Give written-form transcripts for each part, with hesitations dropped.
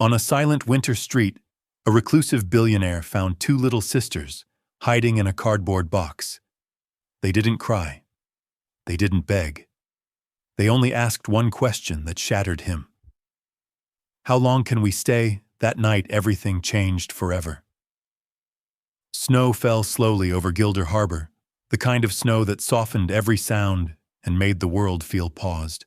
On a silent winter street, a reclusive billionaire found two little sisters hiding in a cardboard box. They didn't cry. They didn't beg. They only asked one question that shattered him. How long can we stay? That night everything changed forever. Snow fell slowly over Gilder Harbor, the kind of snow that softened every sound and made the world feel paused.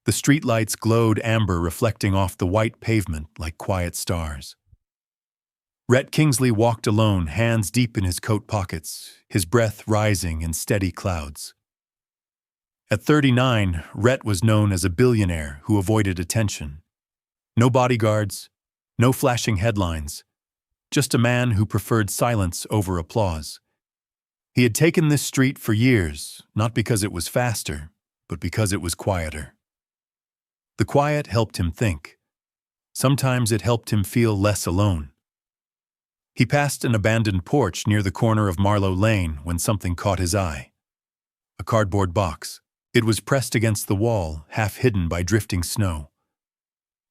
The streetlights glowed amber, reflecting off the white pavement like quiet stars. Rhett Kingsley walked alone, hands deep in his coat pockets, his breath rising in steady clouds. At 39, Rhett was known as a billionaire who avoided attention. No bodyguards, no flashing headlines, just a man who preferred silence over applause. He had taken this street for years, not because it was faster, but because it was quieter. The quiet helped him think. Sometimes it helped him feel less alone. He passed an abandoned porch near the corner of Marlowe Lane when something caught his eye. A cardboard box. It was pressed against the wall, half hidden by drifting snow.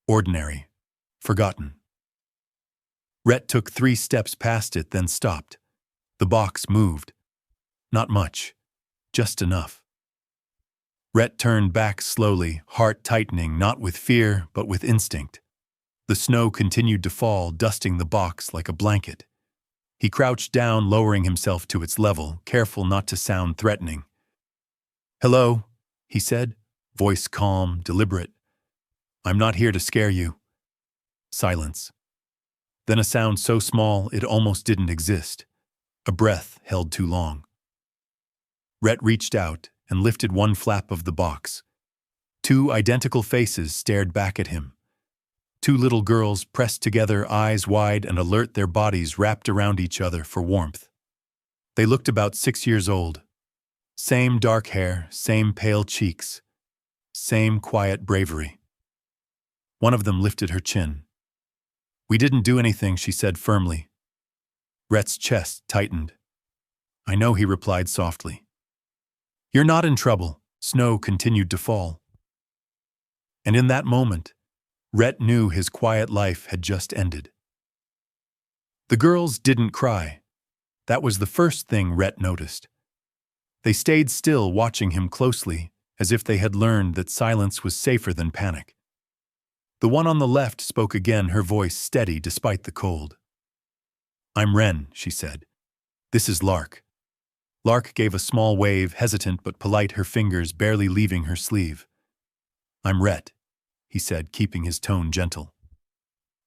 Ordinary. Forgotten. Rhett took 3 steps past it, then stopped. The box moved. Not much. Just enough. Rhett turned back slowly, heart tightening, not with fear, but with instinct. The snow continued to fall, dusting the box like a blanket. He crouched down, lowering himself to its level, careful not to sound threatening. "Hello," he said, voice calm, deliberate. "I'm not here to scare you." Silence. Then a sound so small it almost didn't exist. A breath held too long. Rhett reached out and lifted one flap of the box. 2 identical faces stared back at him. 2 little girls pressed together, eyes wide and alert, their bodies wrapped around each other for warmth. They looked about 6 years old. Same dark hair, same pale cheeks, same quiet bravery. One of them lifted her chin. "We didn't do anything," she said firmly. Rhett's chest tightened. "I know," he replied softly. "You're not in trouble." Snow continued to fall. And in that moment, Rhett knew his quiet life had just ended. The girls didn't cry. That was the first thing Rhett noticed. They stayed still, watching him closely, as if they had learned that silence was safer than panic. The one on the left spoke again, her voice steady despite the cold. "I'm Ren," she said. "This is Lark." Lark gave a small wave, hesitant but polite, her fingers barely leaving her sleeve. "I'm Rhett," he said, keeping his tone gentle.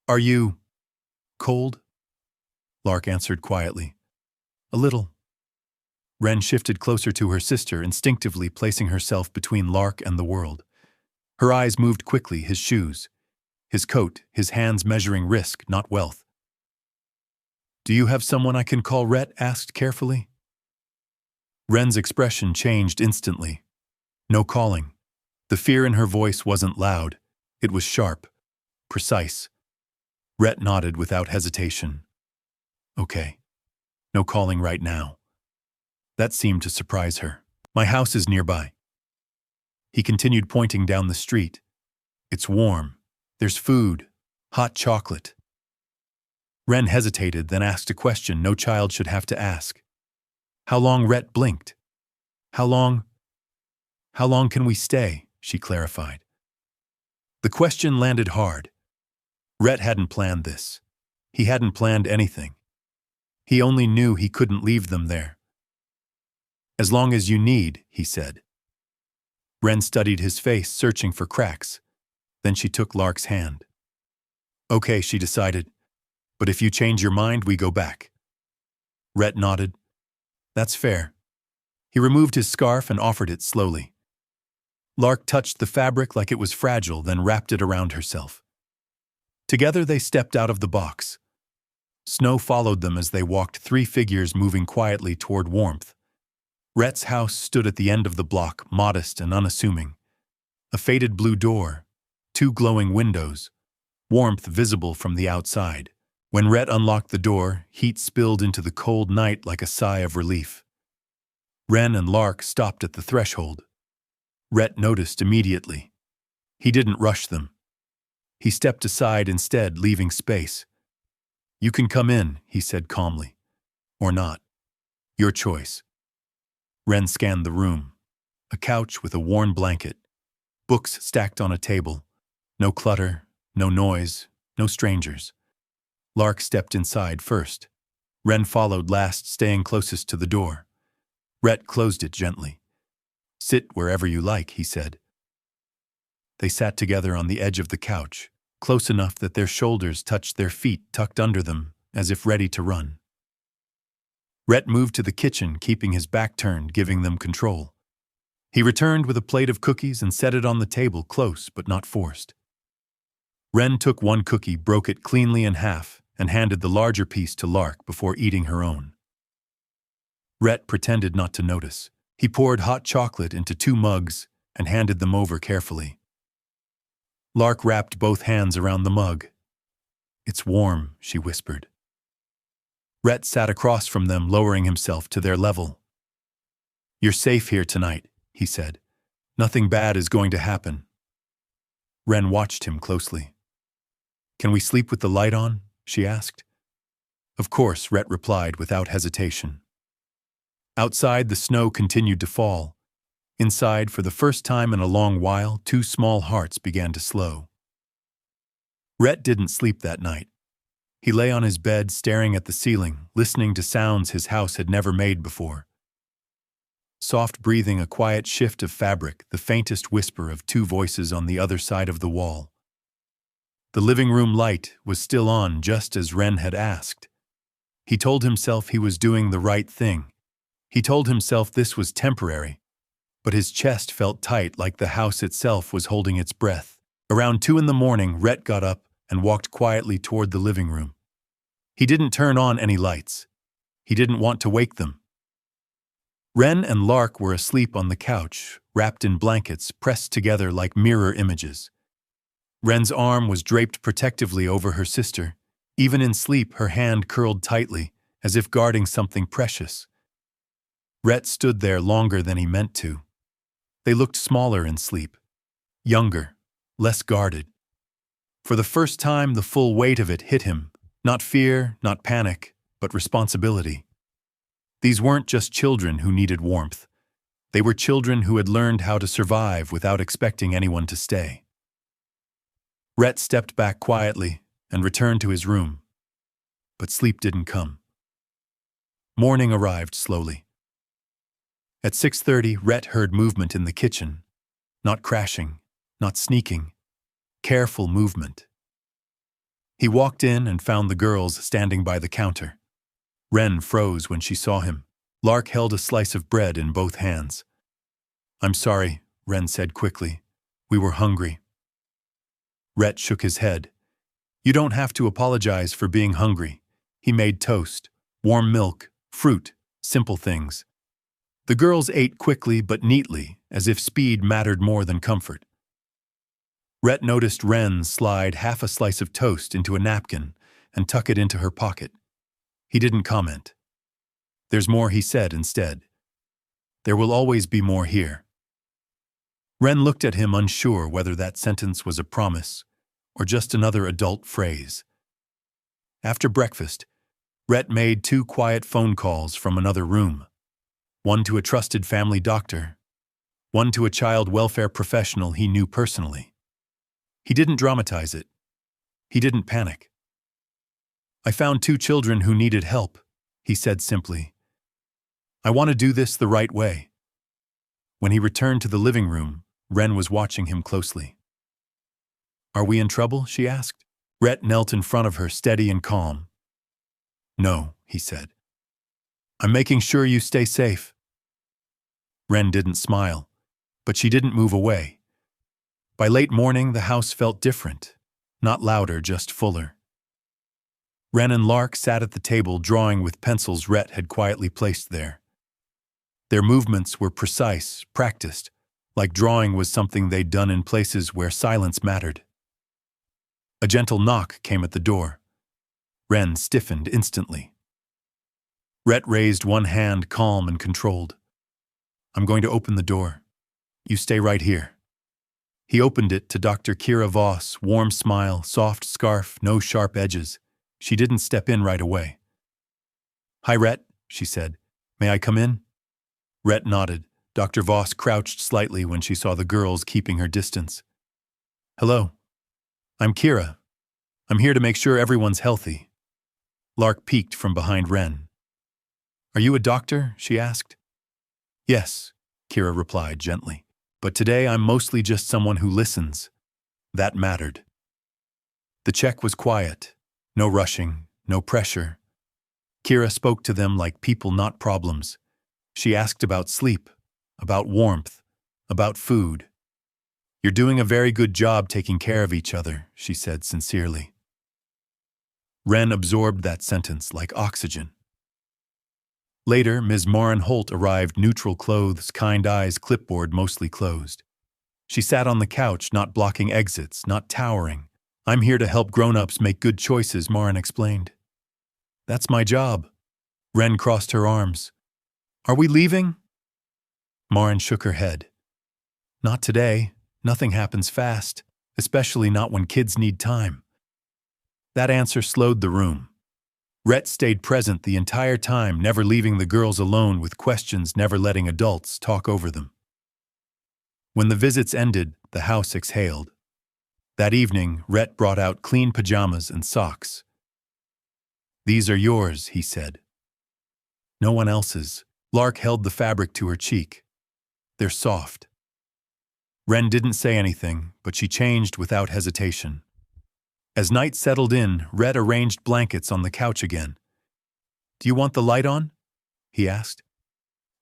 "Are you cold?" Lark answered quietly. "A little." Ren shifted closer to her sister, instinctively placing herself between Lark and the world. Her eyes moved quickly, his shoes, his coat, his hands measuring risk, not wealth. "Do you have someone I can call?" Rhett asked carefully. Ren's expression changed instantly. No calling. The fear in her voice wasn't loud. It was sharp, precise. Rhett nodded without hesitation. "Okay. No calling right now." That seemed to surprise her. "My house is nearby." He continued, pointing down the street. "It's warm. There's food, hot chocolate." Ren hesitated, then asked a question no child should have to ask. "How long?" Rhett blinked. How long can we stay?" she clarified. The question landed hard. Rhett hadn't planned this. He hadn't planned anything. He only knew he couldn't leave them there. "As long as you need," he said. Ren studied his face, searching for cracks. Then she took Lark's hand. "Okay," she decided. "But if you change your mind, we go back." Rhett nodded. "That's fair." He removed his scarf and offered it slowly. Lark touched the fabric like it was fragile, then wrapped it around herself. Together they stepped out of the box. Snow followed them as they walked, 3 figures moving quietly toward warmth. Rhett's house stood at the end of the block, modest and unassuming. A faded blue door, 2 glowing windows, warmth visible from the outside. When Rhett unlocked the door, heat spilled into the cold night like a sigh of relief. Ren and Lark stopped at the threshold. Rhett noticed immediately. He didn't rush them. He stepped aside instead, leaving space. "You can come in," he said calmly. "Or not. Your choice." Ren scanned the room. A couch with a worn blanket. Books stacked on a table. No clutter, no noise, no strangers. Lark stepped inside first. Ren followed last, staying closest to the door. Rhett closed it gently. "Sit wherever you like," he said. They sat together on the edge of the couch, close enough that their shoulders touched their feet tucked under them, as if ready to run. Rhett moved to the kitchen, keeping his back turned, giving them control. He returned with a plate of cookies and set it on the table, close but not forced. Ren took one cookie, broke it cleanly in half, and handed the larger piece to Lark before eating her own. Rhett pretended not to notice. He poured hot chocolate into 2 mugs and handed them over carefully. Lark wrapped both hands around the mug. "It's warm," she whispered. Rhett sat across from them, lowering himself to their level. "You're safe here tonight," he said. "Nothing bad is going to happen." Ren watched him closely. "Can we sleep with the light on?" she asked. "Of course," Rhett replied without hesitation. Outside, the snow continued to fall. Inside, for the first time in a long while, 2 small hearts began to slow. Rhett didn't sleep that night. He lay on his bed, staring at the ceiling, listening to sounds his house had never made before. Soft breathing, a quiet shift of fabric, the faintest whisper of 2 voices on the other side of the wall. The living room light was still on, just as Ren had asked. He told himself he was doing the right thing. He told himself this was temporary. But his chest felt tight, like the house itself was holding its breath. Around 2 in the morning, Rhett got up and walked quietly toward the living room. He didn't turn on any lights. He didn't want to wake them. Ren and Lark were asleep on the couch, wrapped in blankets, pressed together like mirror images. Ren's arm was draped protectively over her sister. Even in sleep, her hand curled tightly, as if guarding something precious. Rhett stood there longer than he meant to. They looked smaller in sleep, younger, less guarded. For the first time, the full weight of it hit him. Not fear, not panic, but responsibility. These weren't just children who needed warmth. They were children who had learned how to survive without expecting anyone to stay. Rhett stepped back quietly and returned to his room. But sleep didn't come. Morning arrived slowly. At 6:30, Rhett heard movement in the kitchen. Not crashing, not sneaking. Careful movement. He walked in and found the girls standing by the counter. Ren froze when she saw him. Lark held a slice of bread in both hands. "I'm sorry," Ren said quickly. "We were hungry." Rhett shook his head. "You don't have to apologize for being hungry." He made toast, warm milk, fruit, simple things. The girls ate quickly but neatly, as if speed mattered more than comfort. Rhett noticed Ren slide half a slice of toast into a napkin and tuck it into her pocket. He didn't comment. "There's more," he said instead. "There will always be more here." Ren looked at him, unsure whether that sentence was a promise or just another adult phrase. After breakfast, Rhett made 2 quiet phone calls from another room. One to a trusted family doctor, one to a child welfare professional he knew personally. He didn't dramatize it. He didn't panic. "I found 2 children who needed help," he said simply. "I want to do this the right way." When he returned to the living room, Ren was watching him closely. "Are we in trouble?" she asked. Rhett knelt in front of her, steady and calm. "No," he said. "I'm making sure you stay safe." Ren didn't smile, but she didn't move away. By late morning, the house felt different. Not louder, just fuller. Ren and Lark sat at the table, drawing with pencils Rhett had quietly placed there. Their movements were precise, practiced, like drawing was something they'd done in places where silence mattered. A gentle knock came at the door. Ren stiffened instantly. Rhett raised one hand, calm and controlled. "I'm going to open the door. You stay right here." He opened it to Dr. Kira Voss, warm smile, soft scarf, no sharp edges. She didn't step in right away. "Hi, Rhett," she said. "May I come in?" Rhett nodded. Dr. Voss crouched slightly when she saw the girls keeping her distance. "Hello. I'm Kira. I'm here to make sure everyone's healthy." Lark peeked from behind Ren. "Are you a doctor?" she asked. "Yes," Kira replied gently. "But today I'm mostly just someone who listens." That mattered. The check was quiet. No rushing, no pressure. Kira spoke to them like people, not problems. She asked about sleep, about warmth, about food. "You're doing a very good job taking care of each other," she said sincerely. Ren absorbed that sentence like oxygen. Later, Ms. Morin Holt arrived, neutral clothes, kind eyes, clipboard mostly closed. She sat on the couch, not blocking exits, not towering. "I'm here to help grown-ups make good choices," Morin explained. "That's my job." Ren crossed her arms. "Are we leaving?" Morin shook her head. "Not today. Nothing happens fast, especially not when kids need time." That answer slowed the room. Rhett stayed present the entire time, never leaving the girls alone with questions, never letting adults talk over them. When the visits ended, the house exhaled. That evening, Rhett brought out clean pajamas and socks. "These are yours," he said. "No one else's." Lark held the fabric to her cheek. "They're soft." Ren didn't say anything, but she changed without hesitation. As night settled in, Rhett arranged blankets on the couch again. "Do you want the light on?" he asked.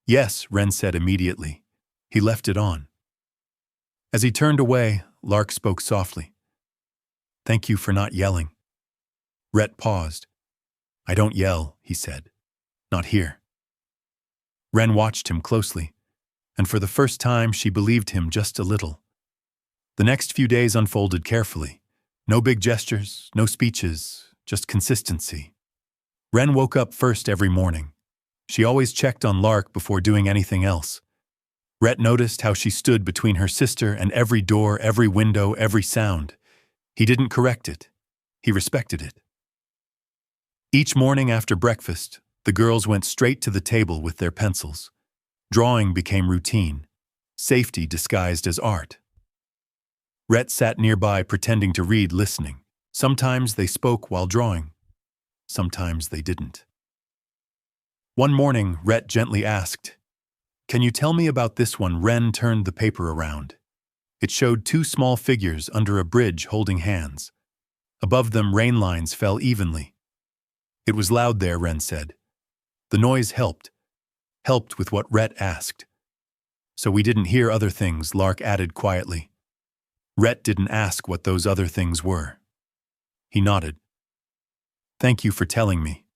"Yes," Ren said immediately. He left it on. As he turned away, Lark spoke softly. "Thank you for not yelling." Rhett paused. "I don't yell," he said. "Not here." Ren watched him closely, and for the first time she believed him just a little. The next few days unfolded carefully. No big gestures, no speeches, just consistency. Ren woke up first every morning. She always checked on Lark before doing anything else. Rhett noticed how she stood between her sister and every door, every window, every sound. He didn't correct it. He respected it. Each morning after breakfast, the girls went straight to the table with their pencils. Drawing became routine, safety disguised as art. Rhett sat nearby pretending to read, listening. Sometimes they spoke while drawing. Sometimes they didn't. One morning, Rhett gently asked, "Can you tell me about this one?" Ren turned the paper around. It showed two small figures under a bridge holding hands. Above them, rain lines fell evenly. "It was loud there," Ren said. The noise helped with what Rhett asked. "So we didn't hear other things," Lark added quietly. Rhett didn't ask what those other things were. He nodded. "Thank you for telling me."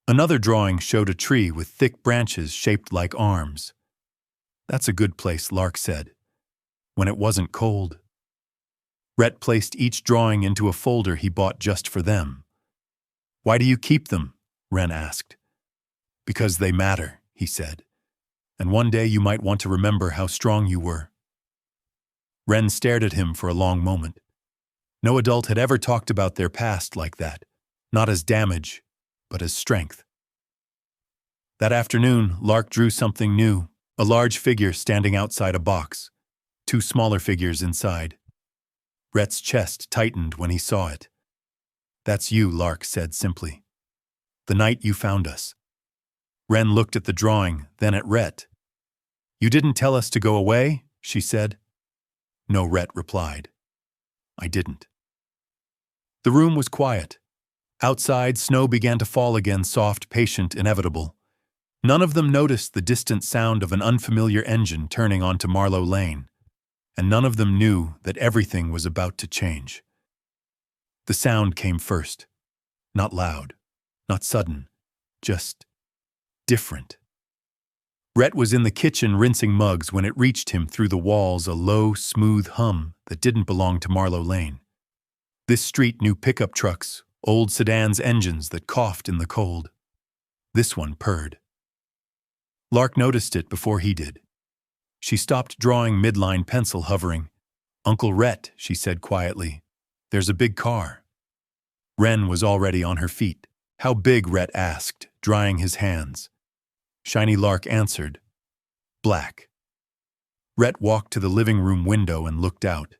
Another drawing showed a tree with thick branches shaped like arms. "That's a good place," Lark said, "when it wasn't cold." Rhett placed each drawing into a folder he bought just for them. "Why do you keep them?" Ren asked. "Because they matter," he said. "And one day you might want to remember how strong you were." Ren stared at him for a long moment. No adult had ever talked about their past like that, not as damage, but as strength. That afternoon, Lark drew something new, a large figure standing outside a box, two smaller figures inside. Rhett's chest tightened when he saw it. "That's you," Lark said simply. "The night you found us." Ren looked at the drawing, then at Rhett. "You didn't tell us to go away?" she said. "No," Rhett replied. "I didn't." The room was quiet. Outside, snow began to fall again, soft, patient, inevitable. None of them noticed the distant sound of an unfamiliar engine turning onto Marlowe Lane, and none of them knew that everything was about to change. The sound came first. Not loud, not sudden, just different. Rhett was in the kitchen rinsing mugs when it reached him through the walls, a low, smooth hum that didn't belong to Marlowe Lane. This street knew pickup trucks, old sedans, engines that coughed in the cold. This one purred. Lark noticed it before he did. She stopped drawing, midline, pencil hovering. Uncle Rhett, she said quietly. There's a big car. Wren was already on her feet. How big? Rhett asked, drying his hands. Shiny Lark answered. Black. Rhett walked to the living room window and looked out.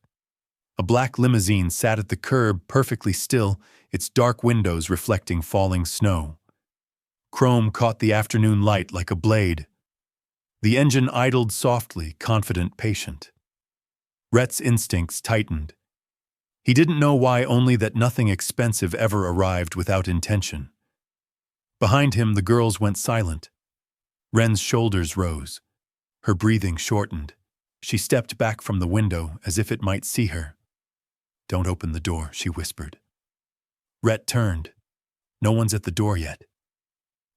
A black limousine sat at the curb, perfectly still, its dark windows reflecting falling snow. Chrome caught the afternoon light like a blade. The engine idled softly, confident, patient. Rhett's instincts tightened. He didn't know why, only that nothing expensive ever arrived without intention. Behind him, the girls went silent. Wren's shoulders rose. Her breathing shortened. She stepped back from the window as if it might see her. Don't open the door, she whispered. Rhett turned. No one's at the door yet.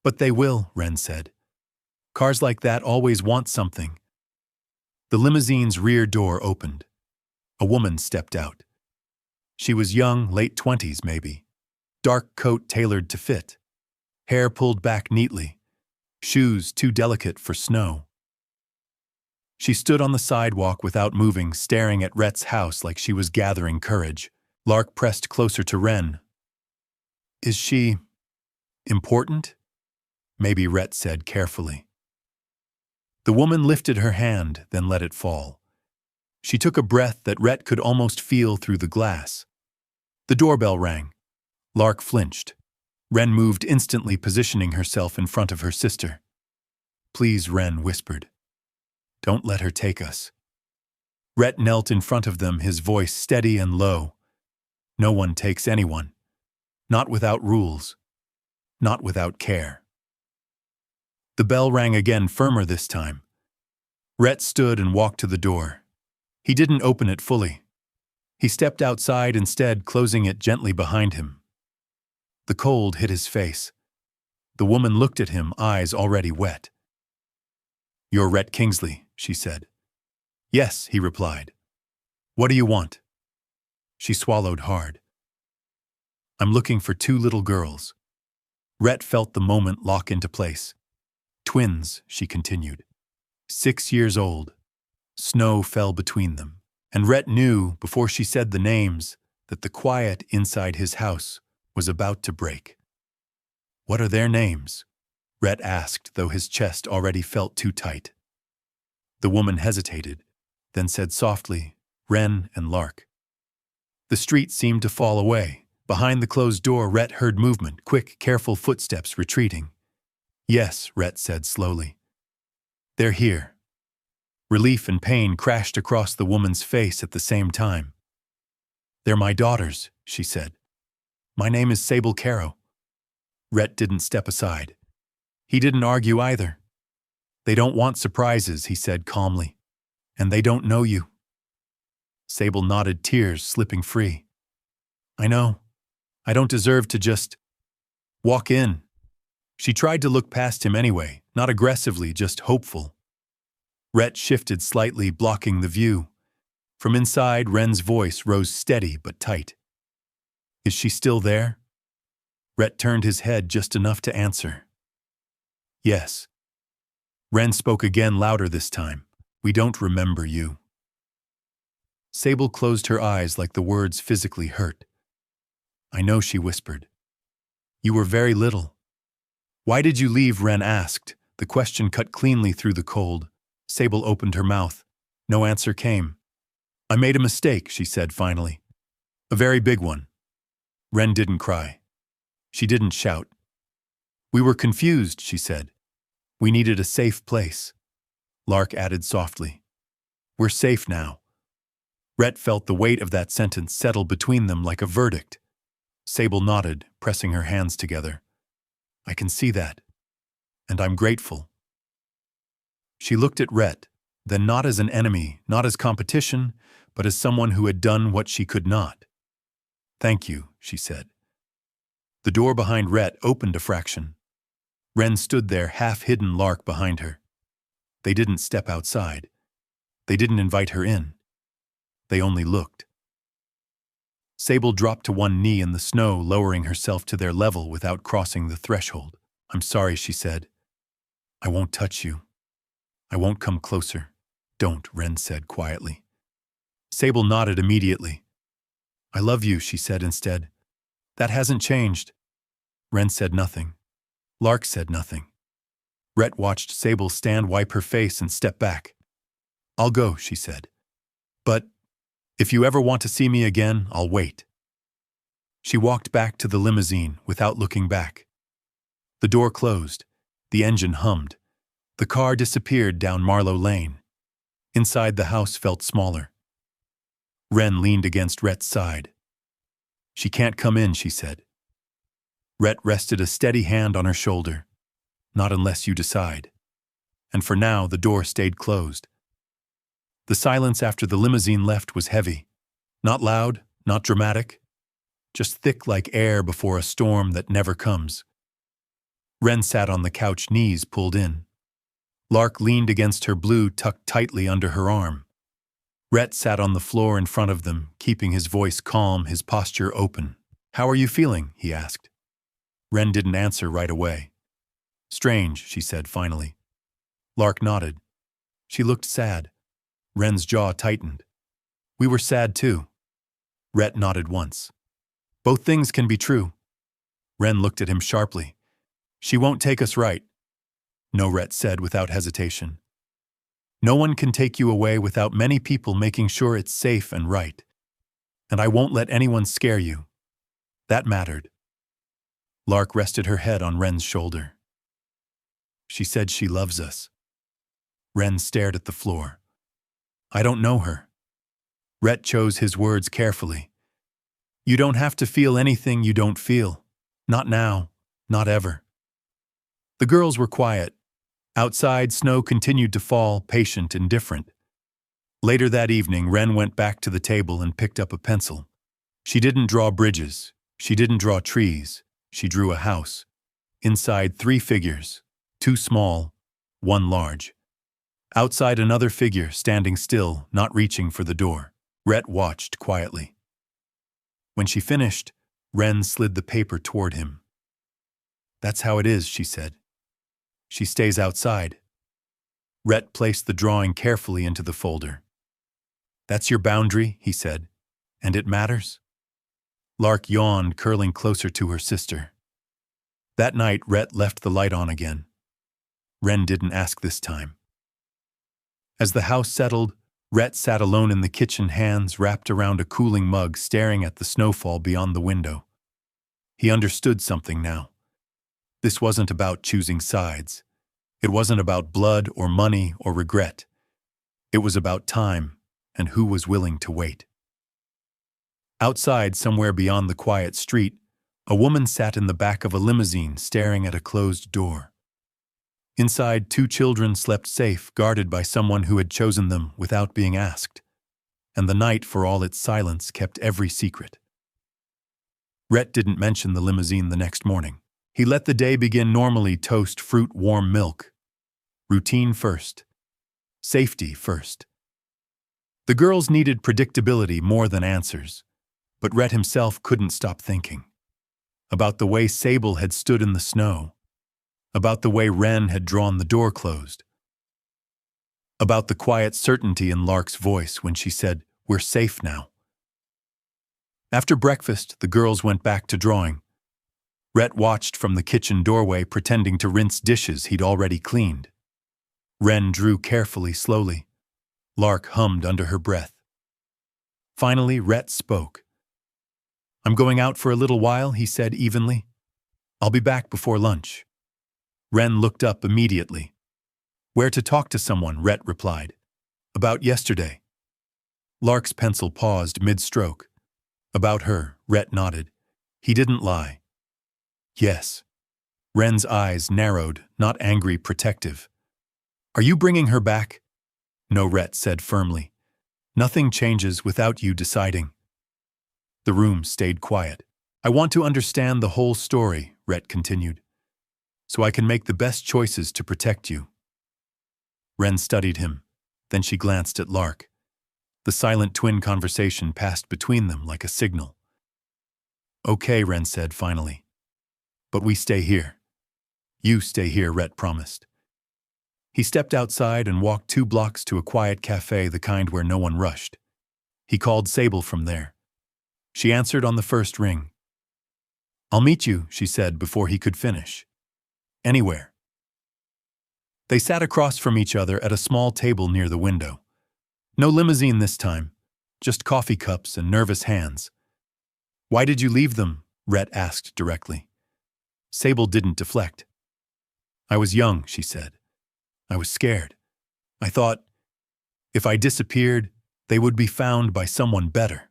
But they will, Wren said. Cars like that always want something. The limousine's rear door opened. A woman stepped out. She was young, late 20s maybe. Dark coat tailored to fit. Hair pulled back neatly. Shoes too delicate for snow. She stood on the sidewalk without moving, staring at Rhett's house like she was gathering courage. Lark pressed closer to Wren. Is she important? Maybe, Rhett said carefully. The woman lifted her hand, then let it fall. She took a breath that Rhett could almost feel through the glass. The doorbell rang. Lark flinched. Wren moved instantly, positioning herself in front of her sister. Please, Wren whispered. Don't let her take us. Rhett knelt in front of them, his voice steady and low. No one takes anyone. Not without rules. Not without care. The bell rang again, firmer this time. Rhett stood and walked to the door. He didn't open it fully. He stepped outside instead, closing it gently behind him. The cold hit his face. The woman looked at him, eyes already wet. You're Rhett Kingsley, she said. Yes, he replied. What do you want? She swallowed hard. I'm looking for 2 little girls. Rhett felt the moment lock into place. Twins, she continued. 6 years old. Snow fell between them, and Rhett knew, before she said the names, that the quiet inside his house was about to break. What are their names? Rhett asked, though his chest already felt too tight. The woman hesitated, then said softly, Wren and Lark. The street seemed to fall away. Behind the closed door, Rhett heard movement, quick, careful footsteps retreating. Yes, Rhett said slowly. They're here. Relief and pain crashed across the woman's face at the same time. They're my daughters, she said. My name is Sable Caro. Rhett didn't step aside. He didn't argue either. They don't want surprises, he said calmly. And they don't know you. Sable nodded, tears slipping free. I know. I don't deserve to just walk in. She tried to look past him anyway, not aggressively, just hopeful. Rhett shifted slightly, blocking the view. From inside, Wren's voice rose steady but tight. Is she still there? Rhett turned his head just enough to answer. Yes. Wren spoke again, louder this time. We don't remember you. Sable closed her eyes like the words physically hurt. I know, she whispered. You were very little. Why did you leave? Wren asked. The question cut cleanly through the cold. Sable opened her mouth. No answer came. I made a mistake, she said finally. A very big one. Wren didn't cry. She didn't shout. We were confused, she said. We needed a safe place. Lark added softly. We're safe now. Rhett felt the weight of that sentence settle between them like a verdict. Sable nodded, pressing her hands together. I can see that. And I'm grateful. She looked at Rhett, then not as an enemy, not as competition, but as someone who had done what she could not. Thank you, she said. The door behind Rhett opened a fraction. Wren stood there, half-hidden, Lark behind her. They didn't step outside. They didn't invite her in. They only looked. Sable dropped to one knee in the snow, lowering herself to their level without crossing the threshold. I'm sorry, she said. I won't touch you. I won't come closer. Don't, Wren said quietly. Sable nodded immediately. I love you, she said instead. That hasn't changed. Wren said nothing. Lark said nothing. Rhett watched Sable stand, wipe her face, and step back. I'll go, she said. But if you ever want to see me again, I'll wait. She walked back to the limousine without looking back. The door closed. The engine hummed. The car disappeared down Marlowe Lane. Inside, the house felt smaller. Wren leaned against Rhett's side. She can't come in, she said. Rhett rested a steady hand on her shoulder. Not unless you decide. And for now, the door stayed closed. The silence after the limousine left was heavy. Not loud, not dramatic. Just thick like air before a storm that never comes. Wren sat on the couch, knees pulled in. Lark leaned against her blue, tucked tightly under her arm. Rhett sat on the floor in front of them, keeping his voice calm, his posture open. How are you feeling? He asked. Wren didn't answer right away. Strange, she said finally. Lark nodded. She looked sad. Wren's jaw tightened. We were sad too. Rhett nodded once. Both things can be true. Wren looked at him sharply. She won't take us right. No, Rhett said without hesitation. No one can take you away without many people making sure it's safe and right. And I won't let anyone scare you. That mattered. Lark rested her head on Wren's shoulder. She said she loves us. Wren stared at the floor. I don't know her. Rhett chose his words carefully. You don't have to feel anything you don't feel. Not now, not ever. The girls were quiet. Outside, snow continued to fall, patient and different. Later that evening, Wren went back to the table and picked up a pencil. She didn't draw bridges. She didn't draw trees. She drew a house. Inside, 3 figures, 2 small, 1 large. Outside, another figure, standing still, not reaching for the door. Rhett watched quietly. When she finished, Wren slid the paper toward him. That's how it is, she said. She stays outside. Rhett placed the drawing carefully into the folder. That's your boundary, he said. And it matters? Lark yawned, curling closer to her sister. That night, Rhett left the light on again. Wren didn't ask this time. As the house settled, Rhett sat alone in the kitchen, hands wrapped around a cooling mug, staring at the snowfall beyond the window. He understood something now. This wasn't about choosing sides. It wasn't about blood or money or regret. It was about time and who was willing to wait. Outside, somewhere beyond the quiet street, a woman sat in the back of a limousine, staring at a closed door. Inside, 2 children slept safe, guarded by someone who had chosen them without being asked. And the night, for all its silence, kept every secret. Rhett didn't mention the limousine the next morning. He let the day begin normally: toast, fruit, warm milk. Routine first. Safety first. The girls needed predictability more than answers, but Rhett himself couldn't stop thinking. About the way Sable had stood in the snow. About the way Wren had drawn the door closed. About the quiet certainty in Lark's voice when she said, "We're safe now." After breakfast, the girls went back to drawing. Rhett watched from the kitchen doorway, pretending to rinse dishes he'd already cleaned. Wren drew carefully, slowly. Lark hummed under her breath. Finally, Rhett spoke. "I'm going out for a little while," he said evenly. "I'll be back before lunch." Wren looked up immediately. "Where to talk to someone," Rhett replied. "About yesterday." Lark's pencil paused mid-stroke. "About her," Rhett nodded. He didn't lie. "Yes." Wren's eyes narrowed, not angry, protective. "Are you bringing her back?" "No," Rhett said firmly. "Nothing changes without you deciding." The room stayed quiet. "I want to understand the whole story," Rhett continued, "so I can make the best choices to protect you." Wren studied him. Then she glanced at Lark. The silent twin conversation passed between them like a signal. "Okay," Wren said finally. "But we stay here." "You stay here," Rhett promised. He stepped outside and walked 2 blocks to a quiet cafe, the kind where no one rushed. He called Sable from there. She answered on the first ring. "I'll meet you," she said before he could finish. "Anywhere." They sat across from each other at a small table near the window. No limousine this time, just coffee cups and nervous hands. "Why did you leave them?" Rhett asked directly. Sable didn't deflect. "I was young," she said. "I was scared. I thought, if I disappeared, they would be found by someone better."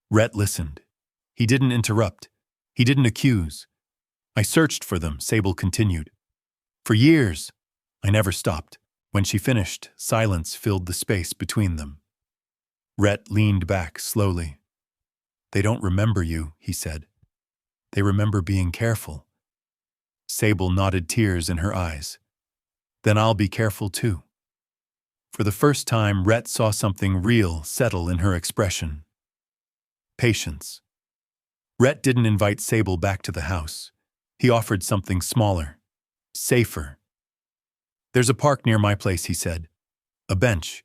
Rhett listened. He didn't interrupt. He didn't accuse. "I searched for them," Sable continued. "For years. I never stopped." When she finished, silence filled the space between them. Rhett leaned back slowly. "They don't remember you," he said. "They remember being careful." Sable nodded, tears in her eyes. "Then I'll be careful too." For the first time, Rhett saw something real settle in her expression. Patience. Rhett didn't invite Sable back to the house. He offered something smaller, safer. "There's a park near my place," he said. "A bench.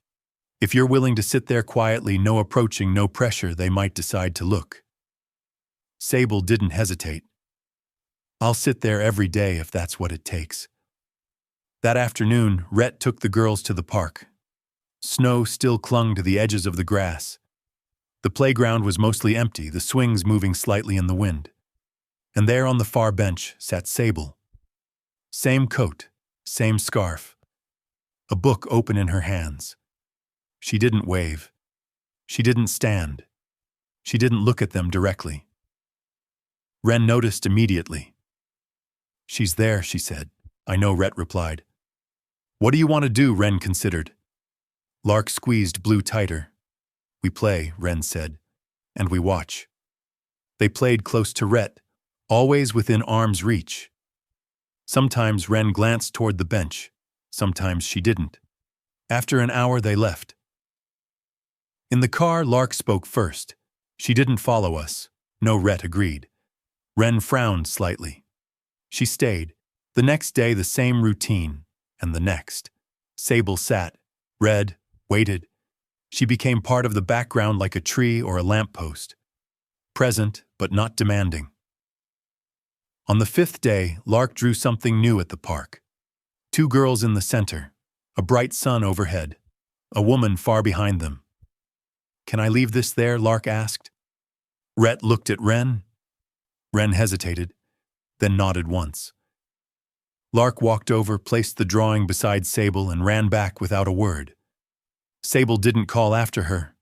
If you're willing to sit there quietly, no approaching, no pressure, they might decide to look." Sable didn't hesitate. "I'll sit there every day if that's what it takes." That afternoon, Rhett took the girls to the park. Snow still clung to the edges of the grass. The playground was mostly empty, the swings moving slightly in the wind. And there on the far bench sat Sable. Same coat, same scarf. A book open in her hands. She didn't wave. She didn't stand. She didn't look at them directly. Ren noticed immediately. "She's there," she said. "I know," Rhett replied. "What do you want to do?" Ren considered. Lark squeezed Blue tighter. "We play," Ren said, "and we watch." They played close to Rhett, always within arm's reach. Sometimes Ren glanced toward the bench. Sometimes she didn't. After an hour, they left. In the car, Lark spoke first. "She didn't follow us." "No," Rhett agreed. Ren frowned slightly. She stayed. The next day, the same routine, and the next. Sable sat, read, waited. She became part of the background like a tree or a lamppost. Present, but not demanding. On the fifth day, Lark drew something new at the park. 2 girls in the center, a bright sun overhead, a woman far behind them. "Can I leave this there?" Lark asked. Rhett looked at Ren. Ren hesitated, then nodded once. Lark walked over, placed the drawing beside Sable, and ran back without a word. Sable didn't call after her.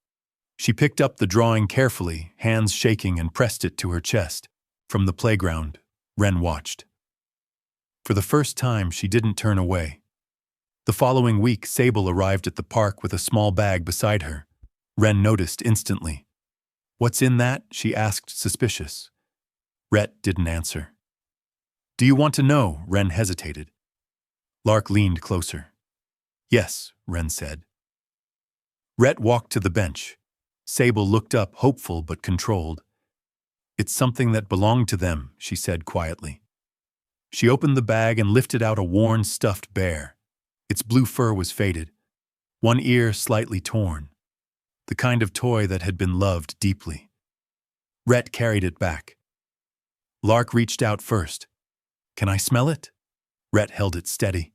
She picked up the drawing carefully, hands shaking, and pressed it to her chest. From the playground, Ren watched. For the first time, she didn't turn away. The following week, Sable arrived at the park with a small bag beside her. Ren noticed instantly. "What's in that?" she asked, suspicious. Rhett didn't answer. "Do you want to know?" Ren hesitated. Lark leaned closer. "Yes," Ren said. Rhett walked to the bench. Sable looked up, hopeful but controlled. "It's something that belonged to them," she said quietly. She opened the bag and lifted out a worn, stuffed bear. Its blue fur was faded, one ear slightly torn. The kind of toy that had been loved deeply. Rhett carried it back. Lark reached out first. "Can I smell it?" Rhett held it steady.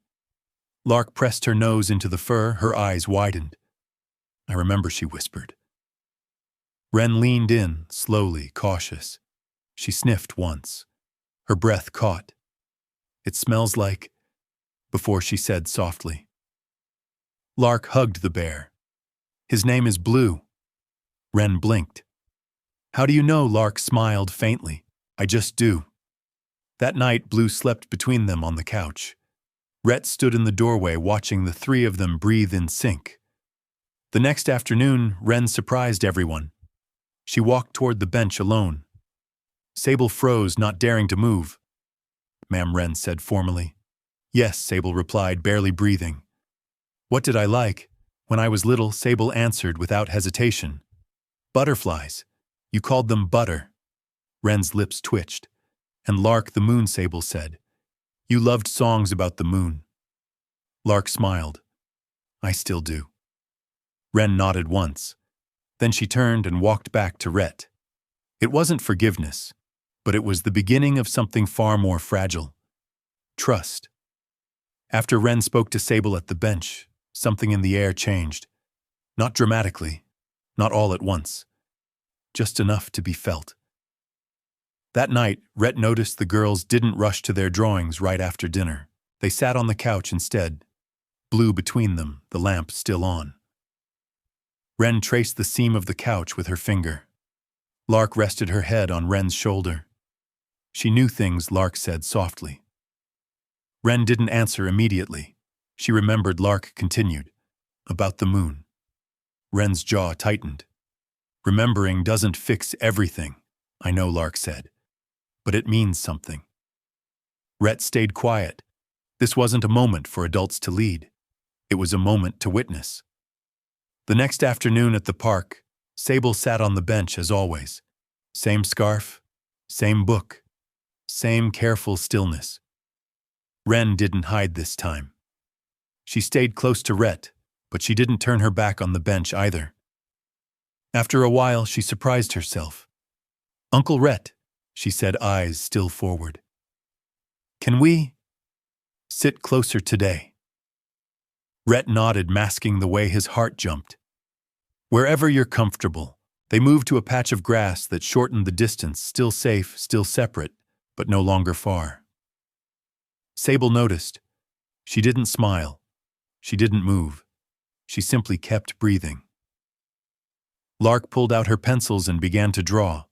Lark pressed her nose into the fur, her eyes widened. "I remember," she whispered. Ren leaned in, slowly, cautious. She sniffed once. Her breath caught. "It smells like..." before she said softly. Lark hugged the bear. "His name is Blue." Ren blinked. "How do you know?" Lark smiled faintly. "I just do." That night, Blue slept between them on the couch. Rhett stood in the doorway watching the 3 of them breathe in sync. The next afternoon, Ren surprised everyone. She walked toward the bench alone. Sable froze, not daring to move. "Ma'am," Ren said formally. "Yes," Sable replied, barely breathing. "What did I like?" "When I was little," Sable answered without hesitation. "Butterflies. You called them butter." Ren's lips twitched. "And Lark the moon," Sable said. "You loved songs about the moon." Lark smiled. "I still do." Ren nodded once. Then she turned and walked back to Rhett. It wasn't forgiveness, but it was the beginning of something far more fragile. Trust. After Wren spoke to Sable at the bench, something in the air changed. Not dramatically, not all at once, just enough to be felt. That night, Rhett noticed the girls didn't rush to their drawings right after dinner. They sat on the couch instead, blue between them, the lamp still on. Wren traced the seam of the couch with her finger. Lark rested her head on Wren's shoulder. She knew things Lark said softly. Wren didn't answer immediately. She remembered Lark continued. About the moon. Wren's jaw tightened. Remembering doesn't fix everything, I know, Lark said. But it means something. Rhett stayed quiet. This wasn't a moment for adults to lead. It was a moment to witness. The next afternoon at the park, Sable sat on the bench as always. Same scarf, same book, same careful stillness. Wren didn't hide this time. She stayed close to Rhett, but she didn't turn her back on the bench either. After a while, she surprised herself. "Uncle Rhett," she said, eyes still forward. "Can we sit closer today?" Rhett nodded, masking the way his heart jumped. "Wherever you're comfortable." They moved to a patch of grass that shortened the distance, still safe, still separate, but no longer far. Sable noticed. She didn't smile. She didn't move. She simply kept breathing. Lark pulled out her pencils and began to draw.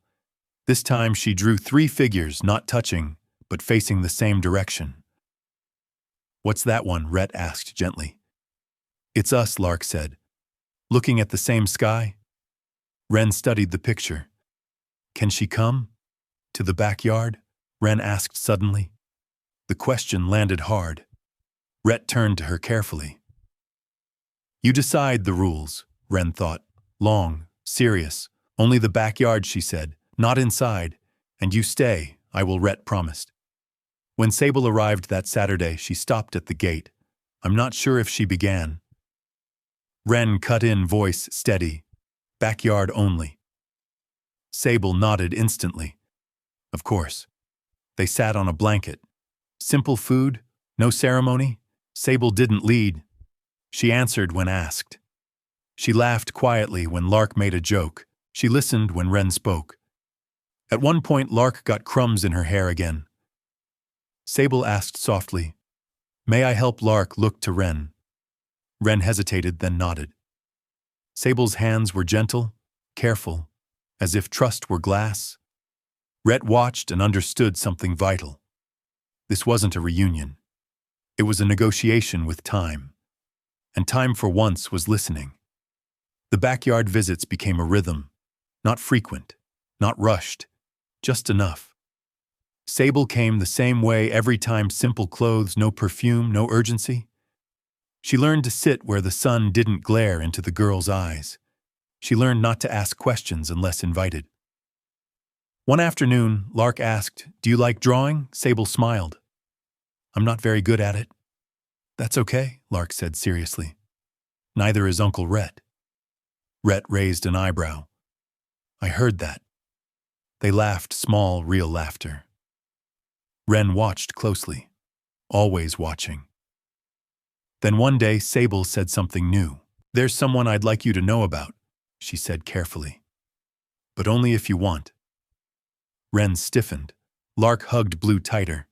This time she drew 3 figures, not touching, but facing the same direction. "What's that one?" Rhett asked gently. "It's us," Lark said. "Looking at the same sky?" Wren studied the picture. "Can she come? To the backyard?" Wren asked suddenly. The question landed hard. Rhett turned to her carefully. "You decide the rules," Wren thought. Long, serious. "Only the backyard," she said. "Not inside. And you stay, I will," Rhett promised. When Sable arrived that Saturday, she stopped at the gate. I'm not sure if she began. Wren cut in, voice steady. "Backyard only." Sable nodded instantly. Of course. They sat on a blanket. Simple food, no ceremony. Sable didn't lead. She answered when asked. She laughed quietly when Lark made a joke. She listened when Wren spoke. At one point, Lark got crumbs in her hair again. Sable asked softly, "May I help?" Lark looked to Wren. Wren hesitated, then nodded. Sable's hands were gentle, careful, as if trust were glass. Rhett watched and understood something vital. This wasn't a reunion. It was a negotiation with time. And time for once was listening. The backyard visits became a rhythm. Not frequent, not rushed, just enough. Sable came the same way every time, simple clothes, no perfume, no urgency. She learned to sit where the sun didn't glare into the girl's eyes. She learned not to ask questions unless invited. One afternoon, Lark asked, "Do you like drawing?" Sable smiled. "I'm not very good at it." "That's okay," Lark said seriously. "Neither is Uncle Rhett." Rhett raised an eyebrow. "I heard that." They laughed, small, real laughter. Wren watched closely, always watching. Then one day, Sable said something new. "There's someone I'd like you to know about," she said carefully. "But only if you want." Wren stiffened. Lark hugged Blue tighter.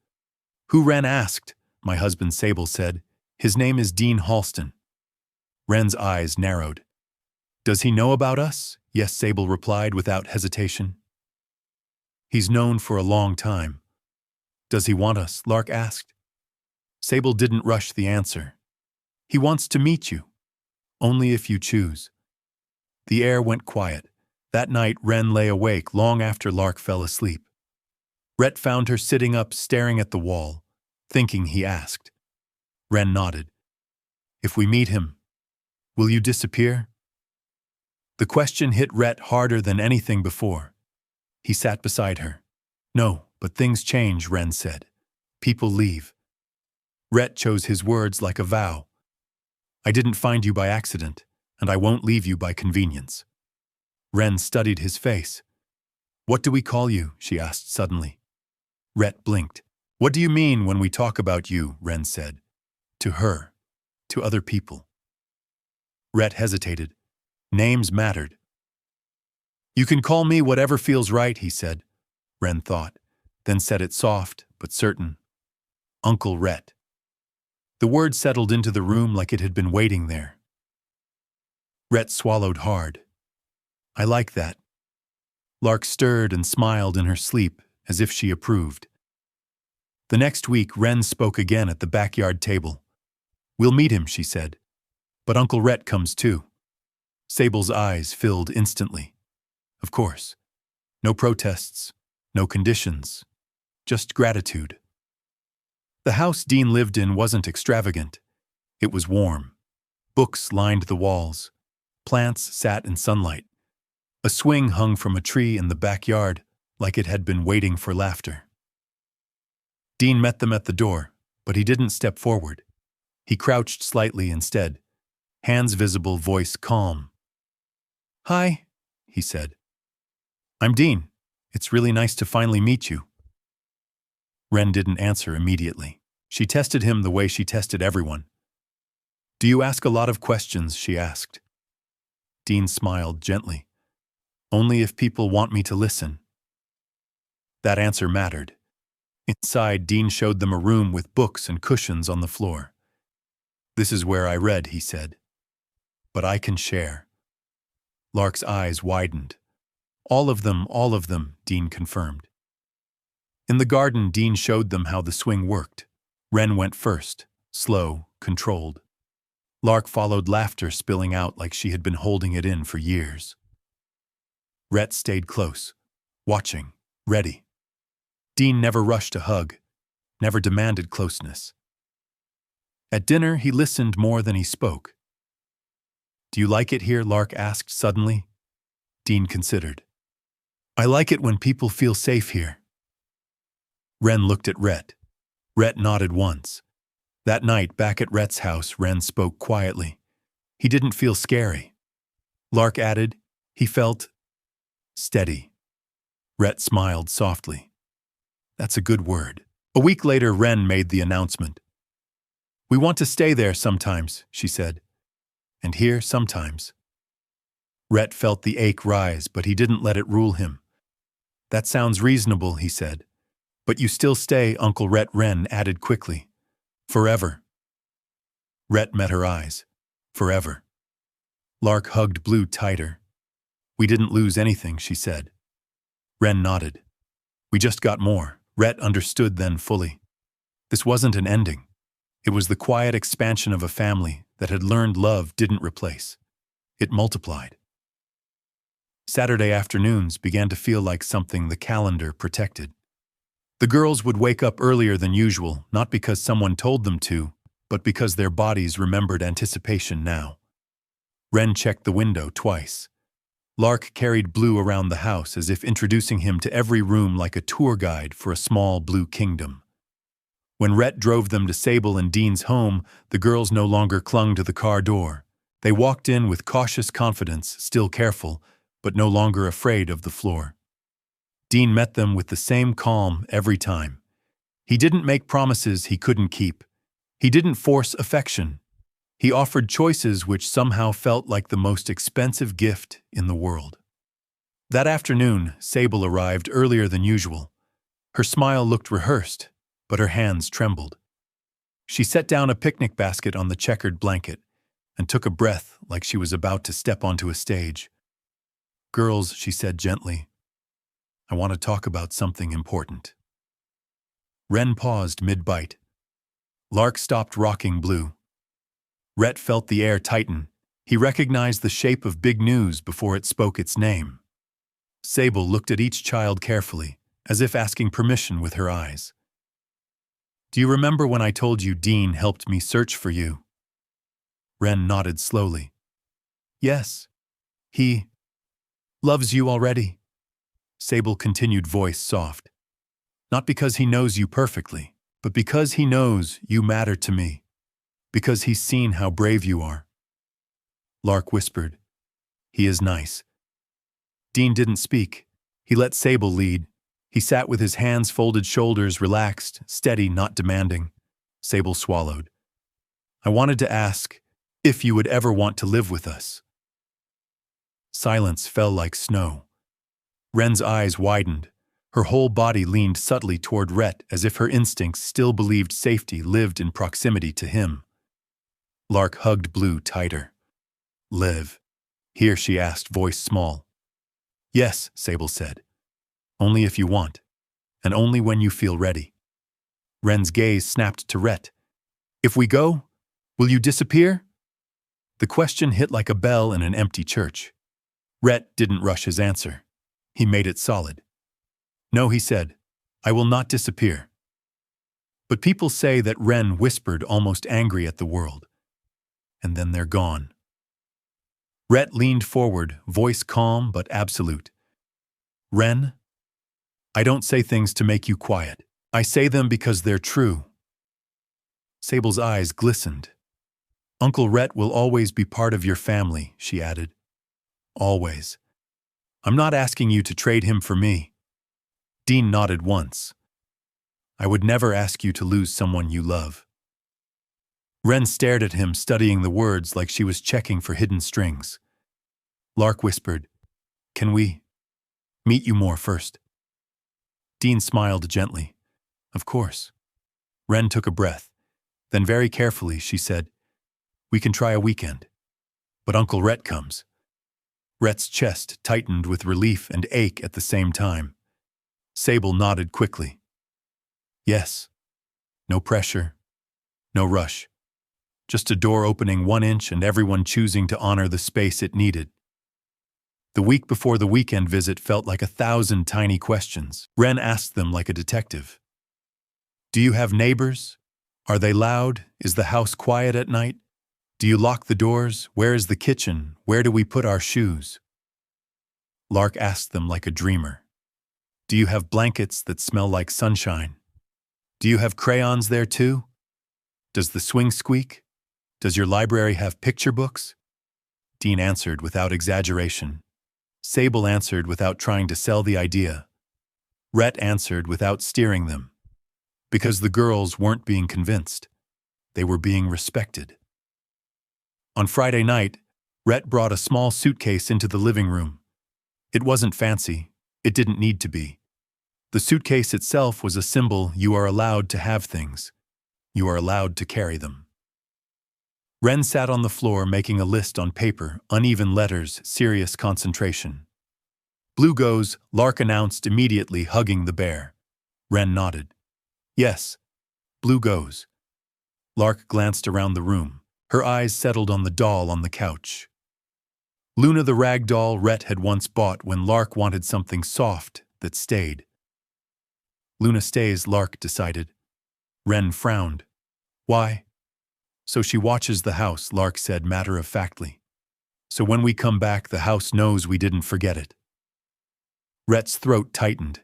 "Who?" Wren asked. "My husband," Sable said. "His name is Dean Halston." Wren's eyes narrowed. "Does he know about us?" "Yes," Sable replied without hesitation. "He's known for a long time." "Does he want us?" Lark asked. Sable didn't rush the answer. "He wants to meet you. Only if you choose." The air went quiet. That night, Wren lay awake long after Lark fell asleep. Rhett found her sitting up, staring at the wall, thinking, he asked. Wren nodded. "If we meet him, will you disappear?" The question hit Rhett harder than anything before. He sat beside her. "No, but things change," Wren said. "People leave." Rhett chose his words like a vow. "I didn't find you by accident, and I won't leave you by convenience." Wren studied his face. "What do we call you?" she asked suddenly. Rhett blinked. "What do you mean when we talk about you?" Wren said. "To her. To other people." Rhett hesitated. Names mattered. "You can call me whatever feels right," he said. Wren thought, then said it soft but certain. "Uncle Rhett." The word settled into the room like it had been waiting there. Rhett swallowed hard. "I like that." Lark stirred and smiled in her sleep, as if she approved. The next week, Wren spoke again at the backyard table. "We'll meet him," she said. "But Uncle Rhett comes too." Sable's eyes filled instantly. Of course. No protests, no conditions, just gratitude. The house Dean lived in wasn't extravagant. It was warm. Books lined the walls. Plants sat in sunlight. A swing hung from a tree in the backyard, like it had been waiting for laughter. Dean met them at the door, but he didn't step forward. He crouched slightly instead, hands visible, voice calm. "Hi," he said. "I'm Dean. It's really nice to finally meet you." Wren didn't answer immediately. She tested him the way she tested everyone. "Do you ask a lot of questions?" she asked. Dean smiled gently. "Only if people want me to listen." That answer mattered. Inside, Dean showed them a room with books and cushions on the floor. "This is where I read," he said. "But I can share." Lark's eyes widened. All of them," Dean confirmed. In the garden, Dean showed them how the swing worked. Wren went first, slow, controlled. Lark followed, laughter spilling out like she had been holding it in for years. Rhett stayed close, watching, ready. Dean never rushed a hug, never demanded closeness. At dinner, he listened more than he spoke. "Do you like it here?" Lark asked suddenly. Dean considered. "I like it when people feel safe here." Wren looked at Rhett. Rhett nodded once. That night, back at Rhett's house, Wren spoke quietly. He didn't feel scary. Lark added, he felt steady. Rhett smiled softly. "That's a good word." A week later, Wren made the announcement. "We want to stay there sometimes," she said. "And here sometimes." Rhett felt the ache rise, but he didn't let it rule him. "That sounds reasonable," he said. "But you still stay, Uncle Rhett," Wren added quickly. "Forever." Rhett met her eyes. "Forever." Lark hugged Blue tighter. "We didn't lose anything," she said. Wren nodded. "We just got more." Rhett understood then fully. This wasn't an ending. It was the quiet expansion of a family that had learned love didn't replace. It multiplied. Saturday afternoons began to feel like something the calendar protected. The girls would wake up earlier than usual, not because someone told them to, but because their bodies remembered anticipation now. Wren checked the window twice. Lark carried Blue around the house as if introducing him to every room like a tour guide for a small blue kingdom. When Rhett drove them to Sable and Dean's home, the girls no longer clung to the car door. They walked in with cautious confidence, still careful, but no longer afraid of the floor. Dean met them with the same calm every time. He didn't make promises he couldn't keep. He didn't force affection. He offered choices which somehow felt like the most expensive gift in the world. That afternoon, Sable arrived earlier than usual. Her smile looked rehearsed, but her hands trembled. She set down a picnic basket on the checkered blanket and took a breath like she was about to step onto a stage. "Girls," she said gently, "I want to talk about something important." Wren paused mid-bite. Lark stopped rocking Blue. Rhett felt the air tighten. He recognized the shape of big news before it spoke its name. Sable looked at each child carefully, as if asking permission with her eyes. "Do you remember when I told you Dean helped me search for you?" Wren nodded slowly. "Yes. He loves you already." Sable continued, voice soft. "Not because he knows you perfectly, but because he knows you matter to me. Because he's seen how brave you are." Lark whispered, "He is nice." Dean didn't speak. He let Sable lead. He sat with his hands folded, shoulders relaxed, steady, not demanding. Sable swallowed. I wanted to ask if you would ever want to live with us. Silence fell like snow. Wren's eyes widened. Her whole body leaned subtly toward Rhett as if her instincts still believed safety lived in proximity to him. Lark hugged Blue tighter. Live? Here, she asked, voice small. Yes, Sable said. Only if you want, and only when you feel ready. Wren's gaze snapped to Rhett. If we go, will you disappear? The question hit like a bell in an empty church. Rhett didn't rush his answer. He made it solid. No, he said, I will not disappear. But people say that Wren whispered, almost angry at the world. And then they're gone. Rhett leaned forward, voice calm but absolute. Wren, I don't say things to make you quiet. I say them because they're true. Sable's eyes glistened. Uncle Rhett will always be part of your family, she added. Always. I'm not asking you to trade him for me. Dean nodded once. I would never ask you to lose someone you love. Wren stared at him, studying the words like she was checking for hidden strings. Lark whispered, Can we meet you more first? Dean smiled gently. Of course. Wren took a breath. Then very carefully she said, We can try a weekend. But Uncle Rhett comes. Rhett's chest tightened with relief and ache at the same time. Sable nodded quickly. Yes. No pressure. No rush. Just a door opening 1 inch and everyone choosing to honor the space it needed. The week before the weekend visit felt like 1,000 tiny questions. Wren asked them like a detective. Do you have neighbors? Are they loud? Is the house quiet at night? Do you lock the doors? Where is the kitchen? Where do we put our shoes? Lark asked them like a dreamer. Do you have blankets that smell like sunshine? Do you have crayons there too? Does the swing squeak? Does your library have picture books? Dean answered without exaggeration. Sable answered without trying to sell the idea. Rhett answered without steering them. Because the girls weren't being convinced. They were being respected. On Friday night, Rhett brought a small suitcase into the living room. It wasn't fancy. It didn't need to be. The suitcase itself was a symbol you are allowed to have things. You are allowed to carry them. Wren sat on the floor making a list on paper, uneven letters, serious concentration. Blue goes, Lark announced immediately, hugging the bear. Wren nodded. Yes, Blue goes. Lark glanced around the room. Her eyes settled on the doll on the couch. Luna the rag doll Rhett had once bought when Lark wanted something soft that stayed. Luna stays, Lark decided. Wren frowned. Why? So she watches the house, Lark said matter-of-factly. So when we come back, the house knows we didn't forget it. Rhett's throat tightened.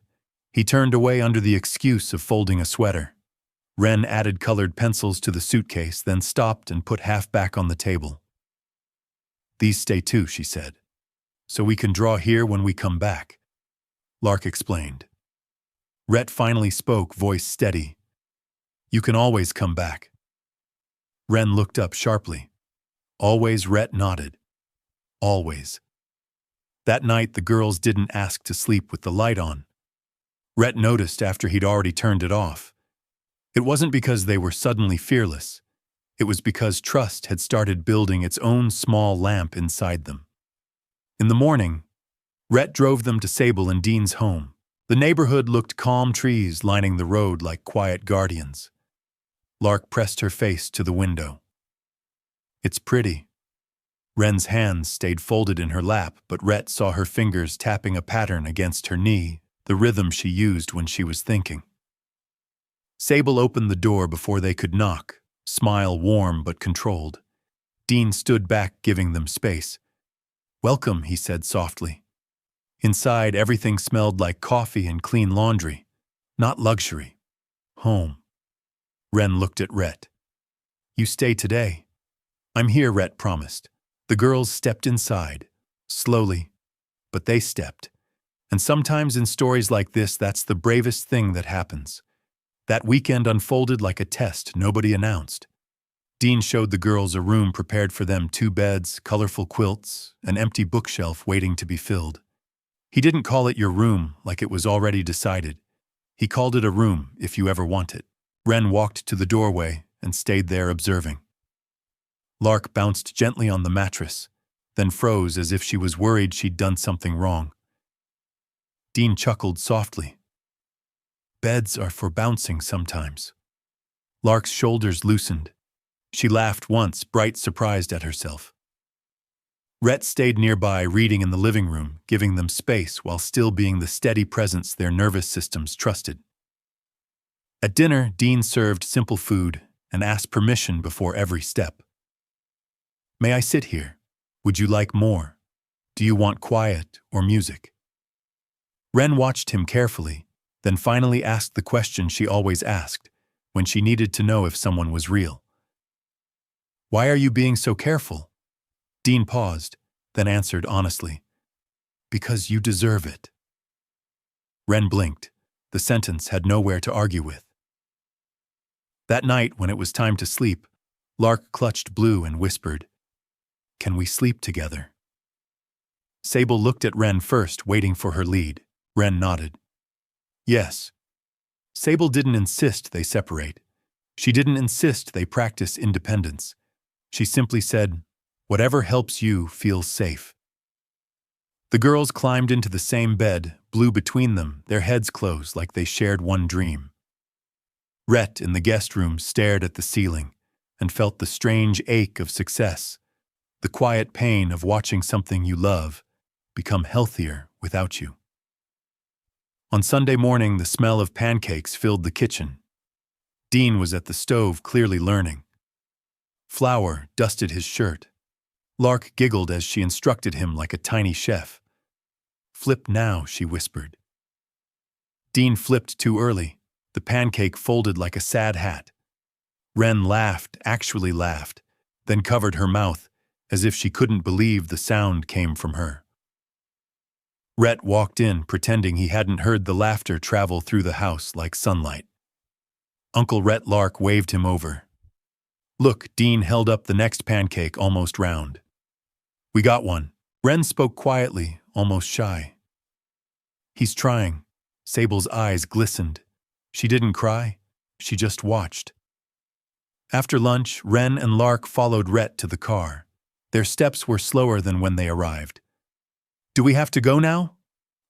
He turned away under the excuse of folding a sweater. Wren added colored pencils to the suitcase, then stopped and put half back on the table. These stay too, she said. So we can draw here when we come back. Lark explained. Rhett finally spoke, voice steady. You can always come back. Wren looked up sharply. Always, Rhett nodded. Always. That night, the girls didn't ask to sleep with the light on. Rhett noticed after he'd already turned it off. It wasn't because they were suddenly fearless. It was because trust had started building its own small lamp inside them. In the morning, Rhett drove them to Sable and Dean's home. The neighborhood looked calm, trees lining the road like quiet guardians. Lark pressed her face to the window. It's pretty. Wren's hands stayed folded in her lap, but Rhett saw her fingers tapping a pattern against her knee, the rhythm she used when she was thinking. Sable opened the door before they could knock, smile warm but controlled. Dean stood back, giving them space. Welcome, he said softly. Inside, everything smelled like coffee and clean laundry. Not luxury. Home. Wren looked at Rhett. You stay today. I'm here, Rhett promised. The girls stepped inside. Slowly. but they stepped. And sometimes in stories like this, that's the bravest thing that happens. That weekend unfolded like a test nobody announced. Dean showed the girls a room prepared for them, 2 beds, colorful quilts, an empty bookshelf waiting to be filled. He didn't call it your room like it was already decided. He called it a room if you ever want it. Wren walked to the doorway and stayed there observing. Lark bounced gently on the mattress, then froze as if she was worried she'd done something wrong. Dean chuckled softly. Beds are for bouncing sometimes. Lark's shoulders loosened. She laughed once, bright, surprised at herself. Rhett stayed nearby, reading in the living room, giving them space while still being the steady presence their nervous systems trusted. At dinner, Dean served simple food and asked permission before every step. May I sit here? Would you like more? Do you want quiet or music? Wren watched him carefully, then finally asked the question she always asked when she needed to know if someone was real. Why are you being so careful? Dean paused, then answered honestly. Because you deserve it. Wren blinked. The sentence had nowhere to argue with. That night, when it was time to sleep, Lark clutched Blue and whispered, Can we sleep together? Sable looked at Wren first, waiting for her lead. Wren nodded. Yes. Sable didn't insist they separate. She didn't insist they practice independence. She simply said, Whatever helps you feel safe. The girls climbed into the same bed, Blue between them, their heads closed like they shared one dream. Rhett in the guest room stared at the ceiling and felt the strange ache of success, the quiet pain of watching something you love become healthier without you. On Sunday morning, the smell of pancakes filled the kitchen. Dean was at the stove, clearly learning. Flour dusted his shirt. Lark giggled as she instructed him like a tiny chef. Flip now, she whispered. Dean flipped too early. The pancake folded like a sad hat. Wren laughed, actually laughed, then covered her mouth as if she couldn't believe the sound came from her. Rhett walked in, pretending he hadn't heard the laughter travel through the house like sunlight. Uncle Rhett Lark waved him over. Look, Dean held up the next pancake, almost round. We got one. Wren spoke quietly, almost shy. He's trying. Sable's eyes glistened. She didn't cry. She just watched. After lunch, Wren and Lark followed Rhett to the car. Their steps were slower than when they arrived. Do we have to go now?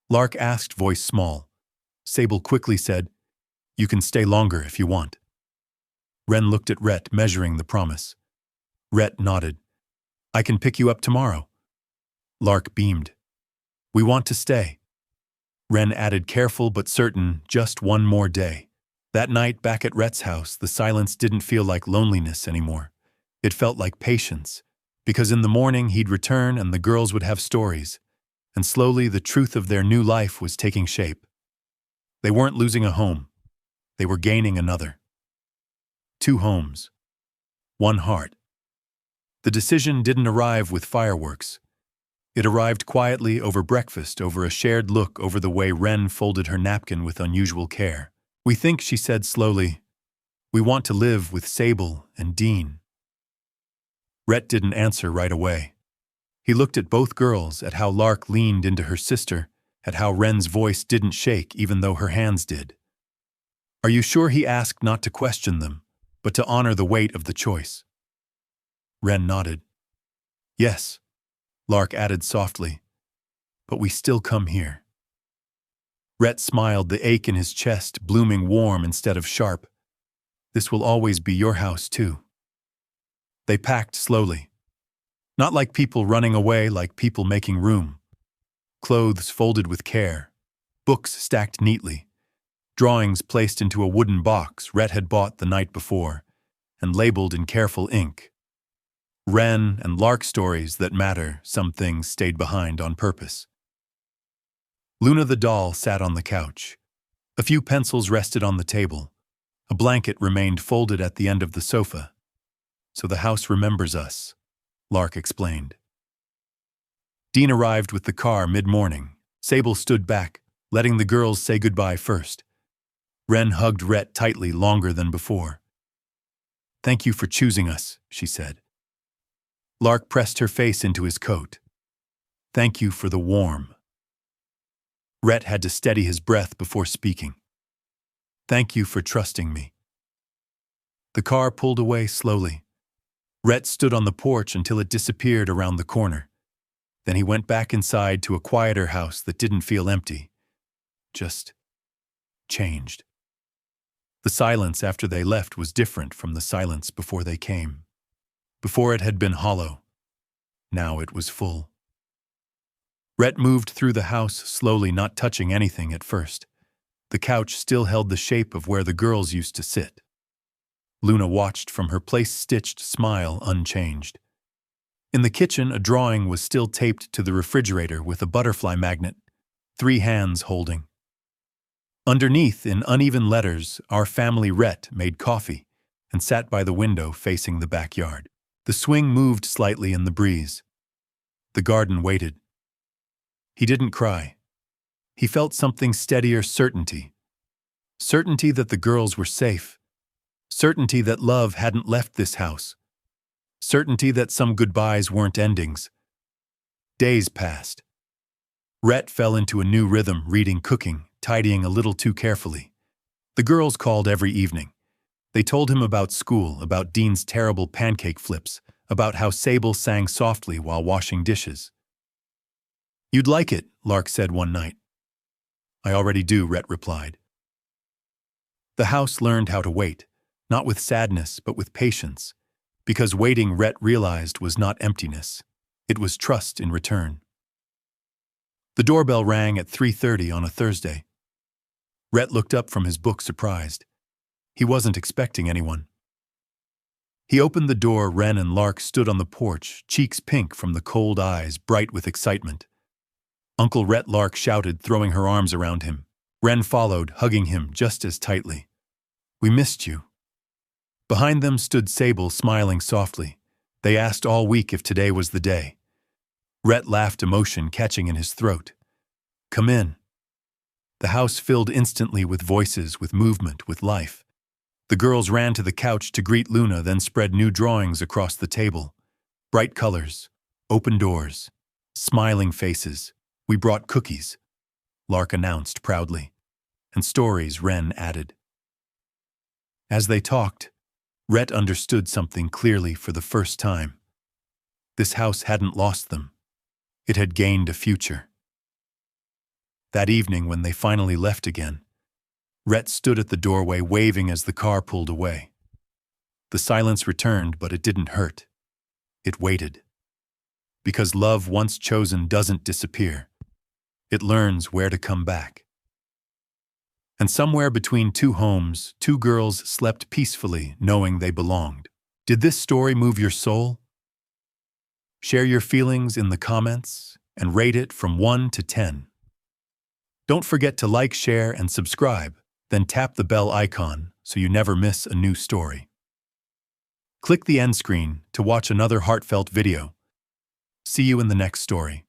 Lark asked, voice small. Sable quickly said, You can stay longer if you want. Wren looked at Rhett, measuring the promise. Rhett nodded. I can pick you up tomorrow. Lark beamed. We want to stay. Wren added, careful but certain, just one more day. That night, back at Rhett's house, the silence didn't feel like loneliness anymore. It felt like patience, because in the morning he'd return and the girls would have stories, and slowly the truth of their new life was taking shape. They weren't losing a home. They were gaining another. 2 homes. 1 heart. The decision didn't arrive with fireworks. It arrived quietly over breakfast, over a shared look, over the way Wren folded her napkin with unusual care. We think, she said slowly, we want to live with Sable and Dean. Rhett didn't answer right away. He looked at both girls, at how Lark leaned into her sister, at how Wren's voice didn't shake even though her hands did. Are you sure, he asked, not to question them, but to honor the weight of the choice? Wren nodded. Yes, Lark added softly, but we still come here. Rhett smiled, the ache in his chest blooming warm instead of sharp. This will always be your house, too. They packed slowly. Not like people running away, like people making room. Clothes folded with care. Books stacked neatly. Drawings placed into a wooden box Rhett had bought the night before, and labeled in careful ink. Wren and Lark stories that matter, some things stayed behind on purpose. Luna the doll sat on the couch. A few pencils rested on the table. A blanket remained folded at the end of the sofa. So the house remembers us, Lark explained. Dean arrived with the car mid-morning. Sable stood back, letting the girls say goodbye first. Wren hugged Rhett tightly longer than before. "Thank you for choosing us," she said. Lark pressed her face into his coat. "Thank you for the warm." Rhett had to steady his breath before speaking. "Thank you for trusting me." The car pulled away slowly. Rhett stood on the porch until it disappeared around the corner. Then he went back inside to a quieter house that didn't feel empty. Just changed. The silence after they left was different from the silence before they came. Before it had been hollow. Now it was full. Rhett moved through the house slowly, not touching anything at first. The couch still held the shape of where the girls used to sit. Luna watched from her place-stitched smile unchanged. In the kitchen, a drawing was still taped to the refrigerator with a butterfly magnet, 3 hands holding. Underneath, in uneven letters, "Our family Rhett made coffee," and sat by the window facing the backyard. The swing moved slightly in the breeze. The garden waited. He didn't cry. He felt something steadier: certainty. Certainty that the girls were safe. Certainty that love hadn't left this house. Certainty that some goodbyes weren't endings. Days passed. Rhett fell into a new rhythm, reading, cooking, tidying a little too carefully. The girls called every evening. They told him about school, about Dean's terrible pancake flips, about how Sable sang softly while washing dishes. "You'd like it," Lark said one night. "I already do," Rhett replied. The house learned how to wait, not with sadness, but with patience, because waiting, Rhett realized, was not emptiness. It was trust in return. The doorbell rang at 3:30 on a Thursday. Rhett looked up from his book, surprised. He wasn't expecting anyone. He opened the door. Wren and Lark stood on the porch, cheeks pink from the cold eyes, bright with excitement. "Uncle Rhett," Lark shouted, throwing her arms around him. Wren followed, hugging him just as tightly. "We missed you." Behind them stood Sable, smiling softly. They asked all week if today was the day. Rhett laughed, emotion catching in his throat. "Come in." The house filled instantly with voices, with movement, with life. The girls ran to the couch to greet Luna, then spread new drawings across the table. Bright colors, open doors, smiling faces. "We brought cookies," Lark announced proudly. "And stories," Wren added. As they talked, Rhett understood something clearly for the first time. This house hadn't lost them. It had gained a future. That evening, when they finally left again, Rhett stood at the doorway, waving as the car pulled away. The silence returned, but it didn't hurt. It waited. Because love once chosen doesn't disappear. It learns where to come back. And somewhere between two homes, 2 girls slept peacefully, knowing they belonged. Did this story move your soul? Share your feelings in the comments and rate it from 1 to 10. Don't forget to like, share, and subscribe, then tap the bell icon so you never miss a new story. Click the end screen to watch another heartfelt video. See you in the next story.